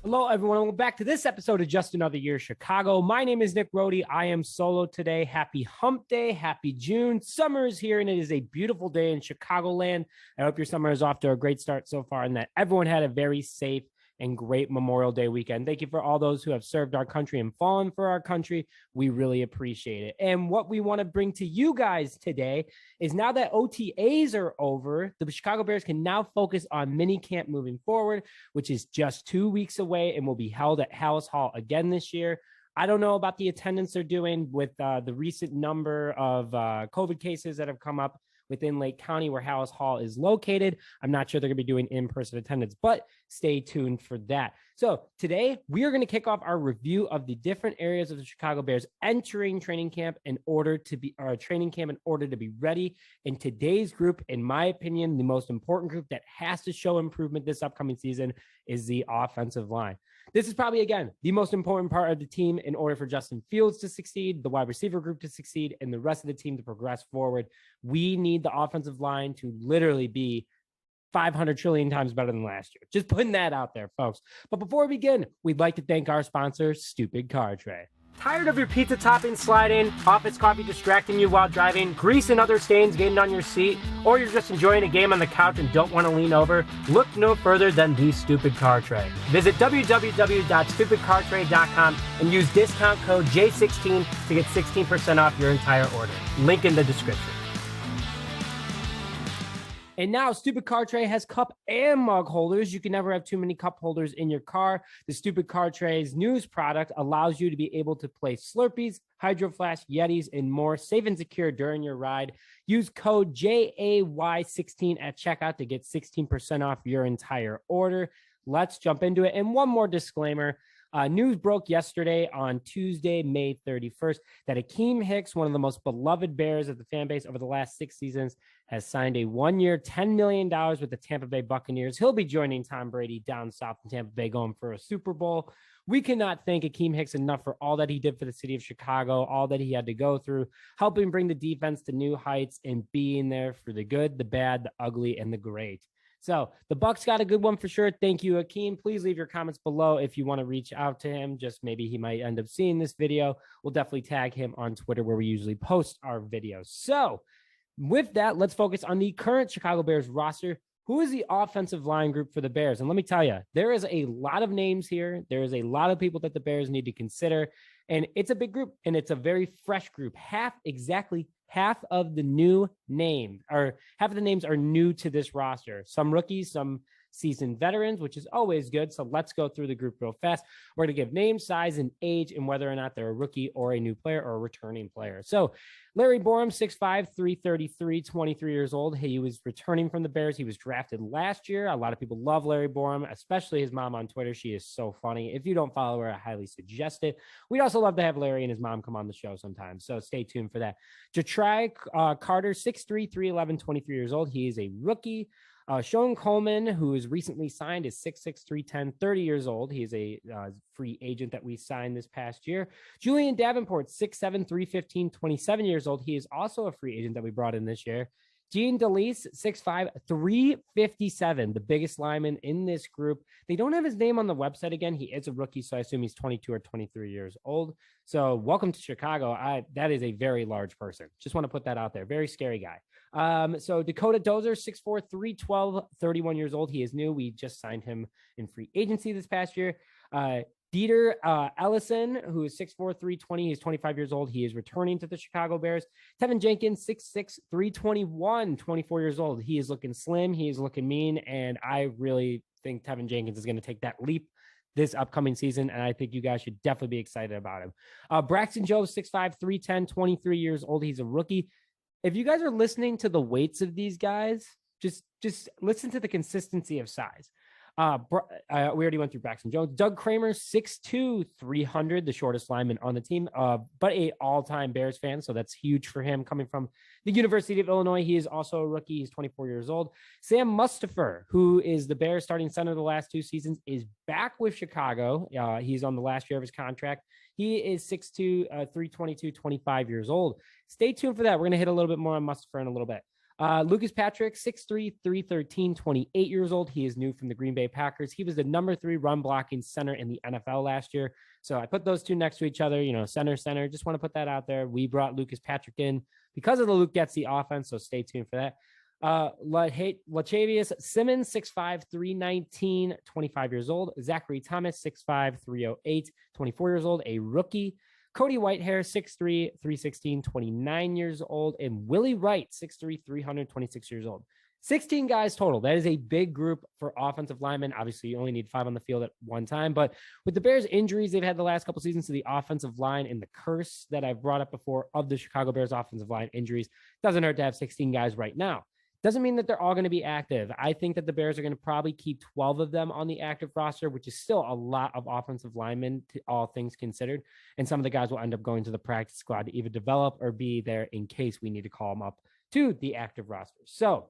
Hello, everyone. Welcome back to this episode of Just Another Year Chicago. My name is Nick Rohde. I am solo today. Happy hump day. Happy June. Summer is here, and it is a beautiful day in Chicagoland. I hope your summer is off to a great start so far and that everyone had a very safe and great Memorial Day weekend. Thank you for all those who have served our country and fallen for our country. We really appreciate it. And what we want to bring to you guys today is now that OTAs are over, the Chicago Bears can now focus on mini camp moving forward, which is just 2 weeks away and will be held at Hallis Hall again this year. I don't know about the attendance they're doing with the recent number of COVID cases that have come up within Lake County where Hallis Hall is located. I'm not sure they're going to be doing in-person attendance, but stay tuned for that. So today we are going to kick off our review of the different areas of the Chicago Bears entering training camp in order to be ready. In today's group, in my opinion, the most important group that has to show improvement this upcoming season is the offensive line. This is probably, again, the most important part of the team in order for Justin Fields to succeed, the wide receiver group to succeed, and the rest of the team to progress forward. We need the offensive line to literally be 500 trillion times better than last year. Just putting that out there, folks. But before we begin, we'd like to thank our sponsor, Stupid Car Tray. Tired of your pizza topping sliding, office coffee distracting you while driving, grease and other stains getting on your seat, or you're just enjoying a game on the couch and don't want to lean over? Look no further than the Stupid Car Tray. Visit www.stupidcartray.com and use discount code J16 to get 16% off your entire order. Link in the description. And now Stupid Car Tray has cup and mug holders. You can never have too many cup holders in your car. The Stupid Car Tray's newest product allows you to be able to place Slurpees, Hydro Flask, Yetis, and more safe and secure during your ride. Use code JAY16 at checkout to get 16% off your entire order. Let's jump into it. And one more disclaimer. News broke yesterday on Tuesday, May 31st, that Akeem Hicks, one of the most beloved Bears of the fan base over the last 6 seasons, has signed a 1-year, $10 million with the Tampa Bay Buccaneers. He'll be joining Tom Brady down south in Tampa Bay going for a Super Bowl. We cannot thank Akeem Hicks enough for all that he did for the city of Chicago, all that he had to go through, helping bring the defense to new heights and being there for the good, the bad, the ugly, and the great. So the Bucs got a good one for sure. Thank you, Akeem. Please leave your comments below if you want to reach out to him. Just maybe he might end up seeing this video. We'll definitely tag him on Twitter where we usually post our videos. So with that, let's focus on the current Chicago Bears roster. Who is the offensive line group for the Bears? And let me tell you, there is a lot of names here. There is a lot of people that the Bears need to consider. And it's a big group, and it's a very fresh group. Half of the names are new to this roster. Some rookies, some seasoned veterans, which is always good. So let's go through the group real fast. We're going to give name, size, and age, and whether or not they're a rookie or a new player or a returning player. So Larry Borom, 6'5", 333, 23 years old. He was returning from the Bears. He was drafted last year. A lot of people love Larry Borom, especially his mom on Twitter. She is so funny. If you don't follow her, I highly suggest it. We'd also love to have Larry and his mom come on the show sometimes, so stay tuned for that. Jatrai Carter, 6'3", 311, 23 years old. He is a rookie. Shon Coleman, who is recently signed, is 6'6", 310, 30 years old. He is a free agent that we signed this past year. Julien Davenport, 6'7", 315, 27 years old. He is also a free agent that we brought in this year. Delance, 6'5", 357, the biggest lineman in this group. They don't have his name on the website again. He is a rookie, so I assume he's 22 or 23 years old. So welcome to Chicago. That is a very large person. Just want to put that out there. Very scary guy. So Dakota Dozier, 6'4", 312, 31 years old. He is new. We just signed him in free agency this past year. Eiselen, who is 6'4", 320. He's 25 years old. He is returning to the Chicago Bears. Teven Jenkins, 6'6", 321, 24 years old. He is looking slim. He is looking mean. And I really think Teven Jenkins is going to take that leap this upcoming season. And I think you guys should definitely be excited about him. Braxton Joe, 6'5", 310, 23 years old. He's a rookie. If you guys are listening to the weights of these guys, just listen to the consistency of size. We already went through Braxton Jones. Doug Kramer, 6'2", 300, the shortest lineman on the team, but a all-time Bears fan, so that's huge for him coming from the University of Illinois. He is also a rookie. He's 24 years old. Sam Mustipher, who is the Bears starting center the last 2 seasons, is back with Chicago. He's on the last year of his contract. He is 6'2", 322, 25 years old. Stay tuned for that. We're going to hit a little bit more on Mustipher in a little bit. Lucas Patrick, 6'3", 313, 28 years old. He is new from the Green Bay Packers. He was the number 3 run blocking center in the NFL last year. So I put those two next to each other, center. Just want to put that out there. We brought Lucas Patrick in because of the Luke Getsy offense. So stay tuned for that. Latavius Simmons, 6'5", 319, 25 years old. Zachary Thomas, 6'5", 308, 24 years old, a rookie. Cody Whitehair, 6'3", 316, 29 years old. And Willie Wright, 6'3", 326 years old. 16 guys total. That is a big group for offensive linemen. Obviously, you only need 5 on the field at one time. But with the Bears' injuries they've had the last couple seasons to the offensive line and the curse that I've brought up before of the Chicago Bears offensive line injuries, doesn't hurt to have 16 guys right now. Doesn't mean that they're all going to be active. I think that the Bears are going to probably keep 12 of them on the active roster, which is still a lot of offensive linemen, all things considered. And some of the guys will end up going to the practice squad to either develop or be there in case we need to call them up to the active roster. So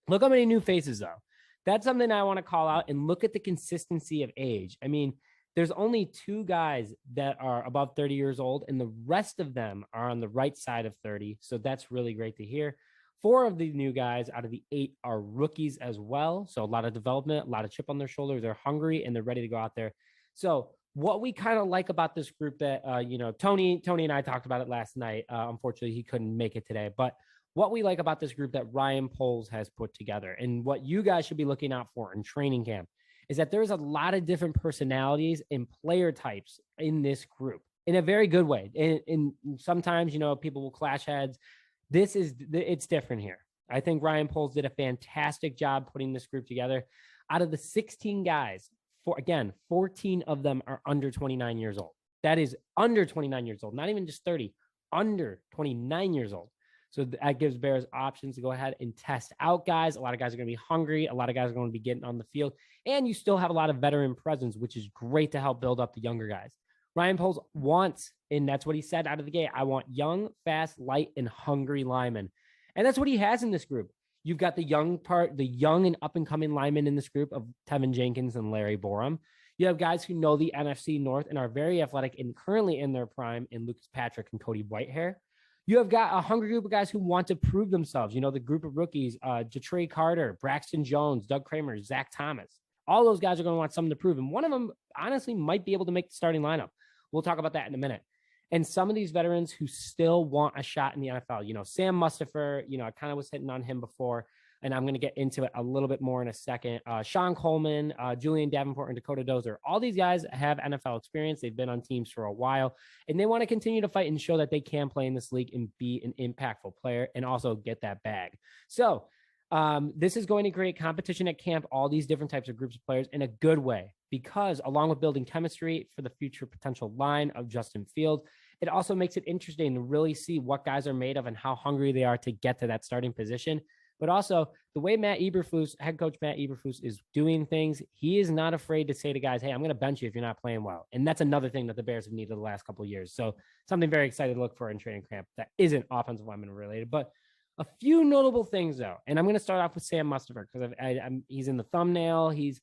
look how many new faces, though. That's something I want to call out, and look at the consistency of age. I mean, there's only 2 guys that are above 30 years old, and the rest of them are on the right side of 30. So that's really great to hear. 4 of the new guys out of the 8 are rookies as well. So a lot of development, a lot of chip on their shoulder. They're hungry and they're ready to go out there. So what we kind of like about this group that, Tony and I talked about it last night. Unfortunately, he couldn't make it today. But what we like about this group that Ryan Poles has put together, and what you guys should be looking out for in training camp, is that there's a lot of different personalities and player types in this group in a very good way. And sometimes, people will clash heads. It's different here. I think Ryan Poles did a fantastic job putting this group together. Out of the 16 guys, 14 of them are under 29 years old. That is under 29 years old, not even just 30, under 29 years old. So that gives Bears options to go ahead and test out guys. A lot of guys are going to be hungry. A lot of guys are going to be getting on the field. And you still have a lot of veteran presence, which is great to help build up the younger guys. Ryan Poles wants, and that's what he said out of the gate, I want young, fast, light, and hungry linemen. And that's what he has in this group. You've got the young and up-and-coming linemen in this group of Teven Jenkins and Larry Borom. You have guys who know the NFC North and are very athletic and currently in their prime in Lucas Patrick and Cody Whitehair. You have got a hungry group of guys who want to prove themselves. The group of rookies, Jatre Carter, Braxton Jones, Doug Kramer, Zach Thomas. All those guys are going to want something to prove. And one of them, honestly, might be able to make the starting lineup. We'll talk about that in a minute. And some of these veterans who still want a shot in the NFL, Sam Mustipher, I kind of was hitting on him before, and I'm going to get into it a little bit more in a second. Shon Coleman, Julien Davenport, and Dakota Dozier. All these guys have NFL experience. They've been on teams for a while, and they want to continue to fight and show that they can play in this league and be an impactful player and also get that bag. So this is going to create competition at camp, all these different types of groups of players in a good way, because along with building chemistry for the future potential line of Justin Fields, it also makes it interesting to really see what guys are made of and how hungry they are to get to that starting position. But also the way head coach Matt Eberflus is doing things, he is not afraid to say to guys, hey, I'm going to bench you if you're not playing well. And that's another thing that the Bears have needed the last couple of years. So something very excited to look for in training camp that isn't offensive lineman related, but a few notable things though. And I'm going to start off with Sam Mustipher because he's in the thumbnail. He's,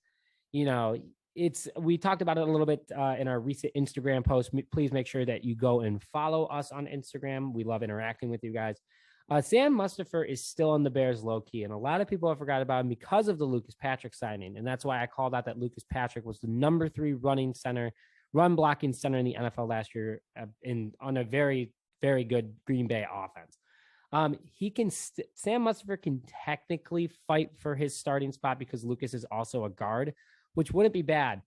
we talked about it a little bit in our recent Instagram post. Please make sure that you go and follow us on Instagram. We love interacting with you guys. Sam Mustipher is still on the Bears low key, and a lot of people have forgot about him because of the Lucas Patrick signing. And that's why I called out that Lucas Patrick was the number 3 run blocking center in the NFL last year on a very, very good Green Bay offense. Sam Mustipher can technically fight for his starting spot because Lucas is also a guard, which wouldn't be bad.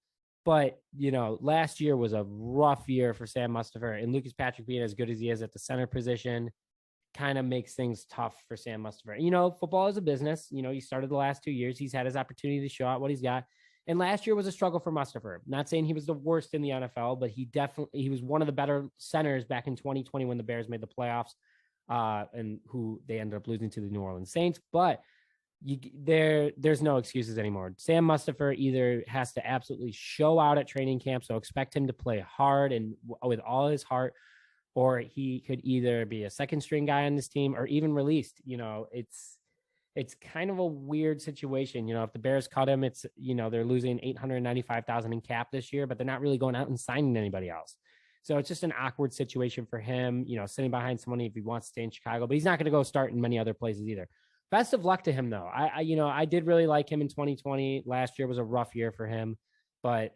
But, last year was a rough year for Sam Mustipher, and Lucas Patrick being as good as he is at the center position kind of makes things tough for Sam Mustipher. Football is a business. He started the last 2 years. He's had his opportunity to show out what he's got. And last year was a struggle for Mustipher. Not saying he was the worst in the NFL, but he was one of the better centers back in 2020 when the Bears made the playoffs, and who they ended up losing to the New Orleans Saints. But there's no excuses anymore. Sam Mustipher either has to absolutely show out at training camp, so expect him to play hard and with all his heart, or he could either be a second string guy on this team or even released. It's kind of a weird situation. If the Bears cut him, it's, they're losing $895,000 in cap this year, but they're not really going out and signing anybody else. So it's just an awkward situation for him, sitting behind someone if he wants to stay in Chicago, but he's not going to go start in many other places either. Best of luck to him, though. I did really like him in 2020. Last year was a rough year for him, but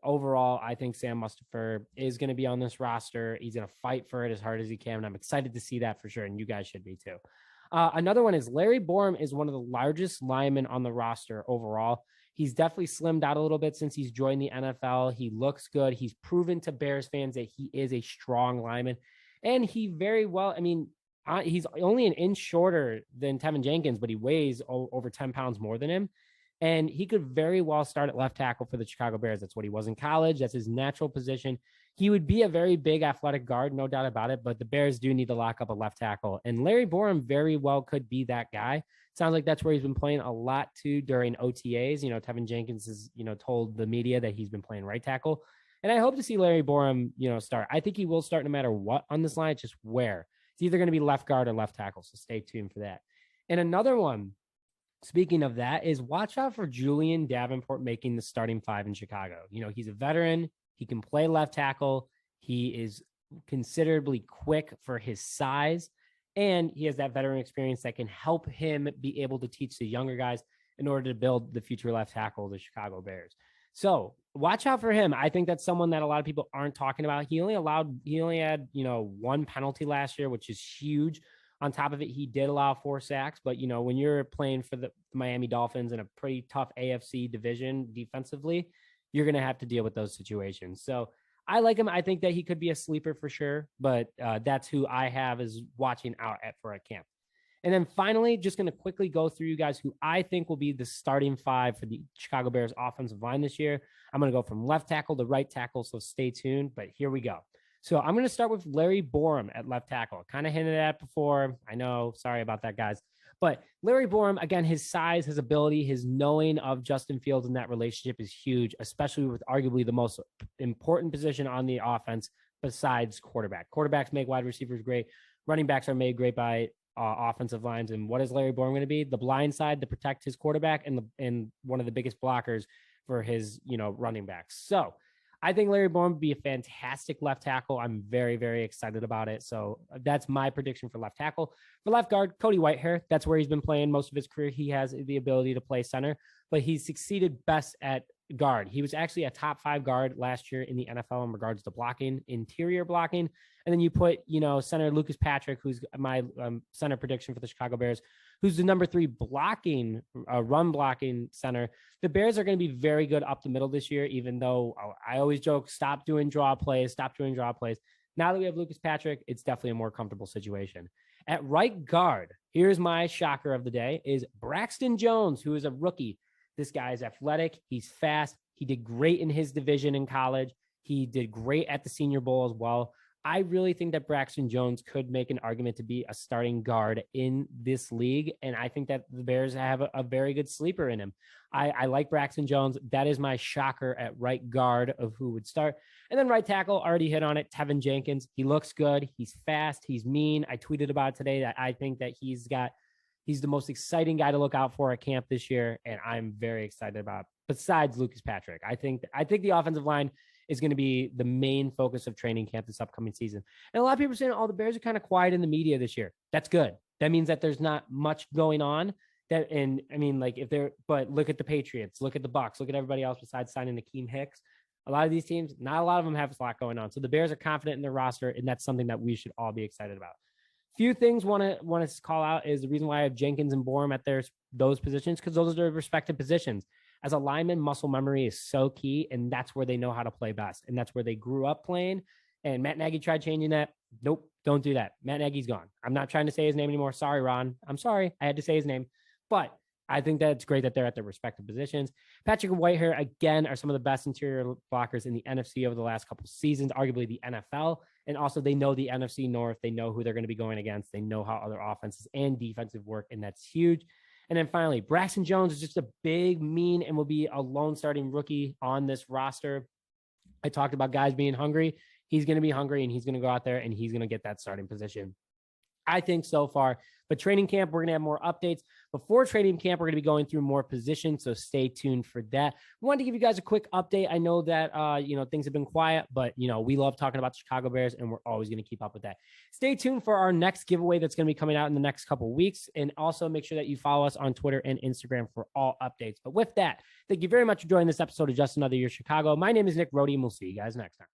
overall, I think Sam Mustipher is going to be on this roster. He's going to fight for it as hard as he can, and I'm excited to see that for sure. And you guys should be too. Another one is Larry Borom is one of the largest linemen on the roster overall. He's definitely slimmed out a little bit since he's joined the NFL. He looks good. He's proven to Bears fans that he is a strong lineman, and he very well. I mean, he's only an inch shorter than Teven Jenkins, but he weighs over 10 pounds more than him. And he could very well start at left tackle for the Chicago Bears. That's what he was in college. That's his natural position. He would be a very big athletic guard, no doubt about it, but the Bears do need to lock up a left tackle. And Larry Borom very well could be that guy. Sounds like that's where he's been playing a lot too during OTAs. Teven Jenkins has, told the media that he's been playing right tackle. And I hope to see Larry Borom, start. I think he will start no matter what on this line. It's just where. It's either going to be left guard or left tackle. So stay tuned for that. And another one, speaking of that, is watch out for Julien Davenport making the starting five in Chicago. He's a veteran. He can play left tackle. He is considerably quick for his size. And he has that veteran experience that can help him be able to teach the younger guys in order to build the future left tackle of the Chicago Bears. So watch out for him. I think that's someone that a lot of people aren't talking about. He only had, one penalty last year, which is huge. On top of it, he did allow 4 sacks. But, when you're playing for the Miami Dolphins in a pretty tough AFC division defensively, you're going to have to deal with those situations. So I like him. I think that he could be a sleeper for sure. But that's who I have as watching out for at camp. And then finally, just going to quickly go through you guys who I think will be the starting 5 for the Chicago Bears offensive line this year. I'm going to go from left tackle to right tackle, so stay tuned. But here we go. So I'm going to start with Larry Borom at left tackle. Kind of hinted at before. I know. Sorry about that, guys. But Larry Borom, again, his size, his ability, his knowing of Justin Fields and that relationship is huge, especially with arguably the most important position on the offense besides quarterback. Quarterbacks make wide receivers great. Running backs are made great by offensive lines. And what is Larry Borom going to be? The blind side to protect his quarterback and one of the biggest blockers for his, running backs. So I think Larry Borom would be a fantastic left tackle. I'm very, very excited about it. So that's my prediction for left tackle. For left guard, Cody Whitehair. That's where he's been playing most of his career. He has the ability to play center, but he's succeeded best at guard. He was actually a top 5 guard last year in the NFL in regards to blocking, interior blocking. And then you put, center Lucas Patrick, who's my center prediction for the Chicago Bears, who's the number 3 blocking, run blocking center. The Bears are going to be very good up the middle this year, even though I always joke, stop doing draw plays. Now that we have Lucas Patrick, it's definitely a more comfortable situation. At right guard, here's my shocker of the day, is Braxton Jones, who is a rookie. This guy is athletic. He's fast. He did great in his division in college. He did great at the Senior Bowl as well. I really think that Braxton Jones could make an argument to be a starting guard in this league. And I think that the Bears have a very good sleeper in him. I like Braxton Jones. That is my shocker at right guard of who would start. And then right tackle, already hit on it, Teven Jenkins. He looks good. He's fast. He's mean. I tweeted about it today that I think that he's the most exciting guy to look out for at camp this year. And I'm very excited about, besides Lucas Patrick. I think the offensive line is going to be the main focus of training camp this upcoming season. And a lot of people are saying, the Bears are kind of quiet in the media this year. That's good. That means that there's not much going on. But look at the Patriots, look at the Bucs, look at everybody else besides signing Akeem Hicks. A lot of these teams, not a lot of them have a lot going on. So the Bears are confident in their roster, and that's something that we should all be excited about. Few things want to call out is the reason why I have Jenkins and Borom at those positions, because those are their respective positions. As a lineman, muscle memory is so key, and that's where they know how to play best, and that's where they grew up playing. And Matt Nagy tried changing that. Nope, don't do that. Matt Nagy's gone. I'm not trying to say his name anymore. Sorry, Ron. I'm sorry. I had to say his name. But I think that it's great that they're at their respective positions. Patrick and Whitehair, again, are some of the best interior blockers in the NFC over the last couple seasons, arguably the NFL. And also they know the NFC North. They know who they're going to be going against. They know how other offenses and defensive work, and that's huge. And then finally, Braxton Jones is just a big, mean, and will be a lone starting rookie on this roster. I talked about guys being hungry. He's going to be hungry, and he's going to go out there, and he's going to get that starting position. I think so far But training camp, we're going to have more updates. Before training camp, we're going to be going through more positions, so stay tuned for that. We wanted to give you guys a quick update. I know that, things have been quiet, but, we love talking about the Chicago Bears, and we're always going to keep up with that. Stay tuned for our next giveaway that's going to be coming out in the next couple of weeks, and also make sure that you follow us on Twitter and Instagram for all updates. But with that, thank you very much for joining this episode of Just Another Year Chicago. My name is Nick Rohde, and we'll see you guys next time.